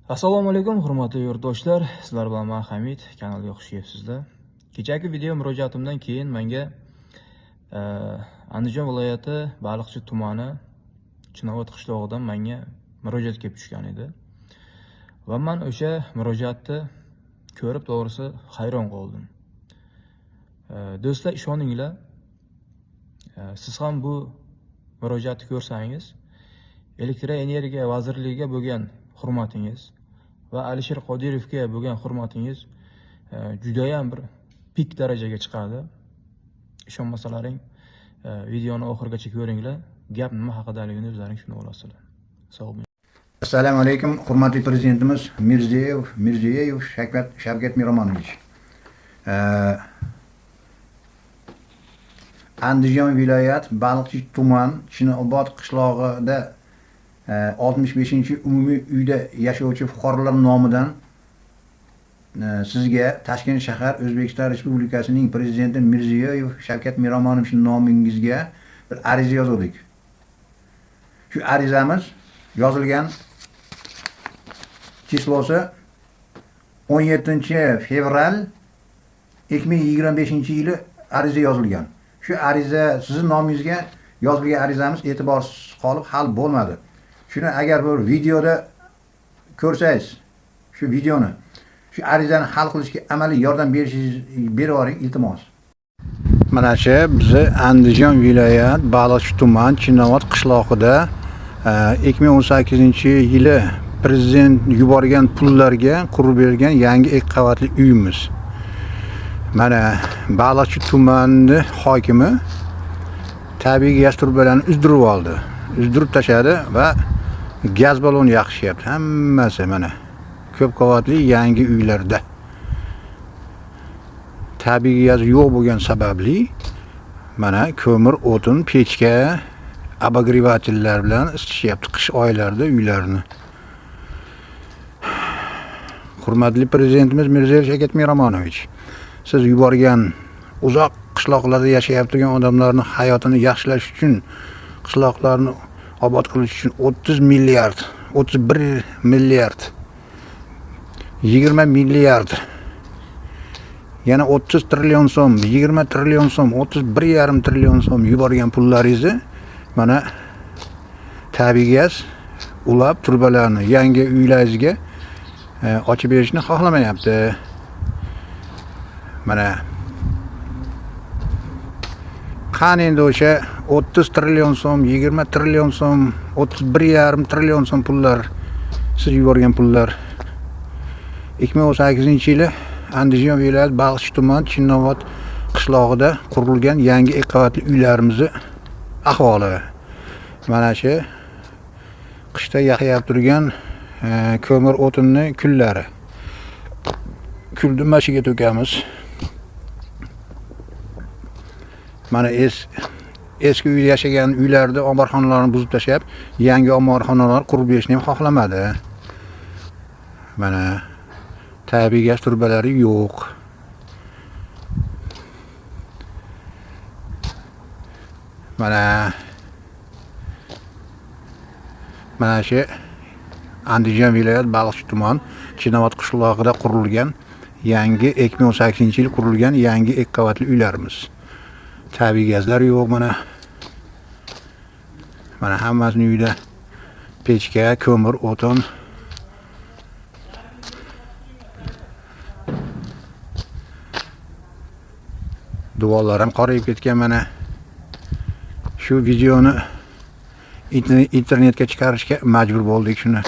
Assalomu alaykum, hurmatli yurtdoshlar. Sizlar bilan men Hamid, kanalga xush kelibsizlar. Kechagi video murojaatimdan keyin menga Andijon viloyati Baliqchi tumani Chinobod qishlog'idan menga murojaat kelib tushgan edi. Va men o'sha murojaatni ko'rib, to'g'risi hayron qoldim. Do'stlar, ishoninglar, siz ham bu murojaatni ko'rsangiz, elektr energiya vazirligiga bo'lgan hurmatingiz va Alisher Qodirovga bo'lgan hurmatingiz juda ham bir pik darajaga chiqadi. Ishonmasalaring, videoni oxirigacha ko'ringlar. Gap nima haqidaligini o'zlaring tushunib olasizlar. Sog' bo'ling. Assalomu alaykum, hurmatli prezidentimiz Mirziyoyev Shavkat Miromonovich. Andijon viloyat Baliqchi tuman Chinobod qishlog'ida 65-umumiy uyda yashovchi fuqarolar nomidan sizga Toshkent shahar O'zbekiston Respublikasining prezidenti Mirziyoyev Shavkat Miromonovich nomingizga bir ariza yozdik. Shu arizamiz yozilgan cheslosi 17-fevral 2025-yili ariza yozilgan. Shu ariza sizning nomingizga yozilgan arizamiz e'tiborsiz qolib hal bo'lmadi. Shuni agar bir videoda ko'rsangiz, shu videoni, shu arizani hal qilishga amaliy yordam berib iltimos. Mana shu bizni Andijon viloyat Baliqchi tuman Chinobod qishlog'ida 2018-yili prezident yuborgan pullarga qurib berilgan yangi 2 qavatli uyimiz. Mana Baliqchi tumani hokimi tabiiy gaz turbalarini uzdirib oldi. Uzdirib tashladi va gaz baloni yoqishyapti. Hammasi mana ko'p qavatli yangi uylarda. Tabiiy gaz yo'q bo'lgan sababli mana ko'mir, o'tin, pechka, обогревательlar bilan isitishyapti qish oylarida uylarni. Hurmatli prezidentimiz Mirziyoyev Shavkat Miromonovich, siz yuborgan uzoq qishloqlarda yashayib turgan odamlarning hayotini yaxshilash uchun, qishloqlarni obod qilish uchun 30 milliard, 31 milliard, 20 milliard, yana 30 trillion so'm, 20 trillion so'm, 31,5 trillion so'm yuborgan pullaringizni mana tabiiy gaz ulab turbalarni yangi uylaringizga ochib berishni xohlamayapti. Mana qani endi o'sha 30 trillion so'm, 20 trillion so'm, 31,5 trillion so'm pullar, siz yuborgan pullar 2018-yili Andijon viloyat Baliqchi tuman Chinobod qishlog'ida qurilgan yangi 2 qavatli uylarimizni ahvoli. Mana shu qishda yaqayib turgan ko'mir o'tinni kullari. Kulni mashiga to'kamiz. Mana eski uyda yashagan uylarda omborxonalarni buzib tashlab, yangi omborxonalar qurib berishni ham xohlamadi. Mana tabiiy gaz turbalari yo'q. Mana shu Andijon viloyat Baliqchi tuman Chinobod qishlog'ida qurilgan yangi 2018-yil qurilgan yangi 2 qavatli uylarimiz. Tabiiy gazlar yo'q mana. Mana hammasining uyida pechka, ko'mir, o'tin. Duvarlar ham qorayib ketgan mana. Shu videoni internetga chiqarishga majbur bo'ldik shuni.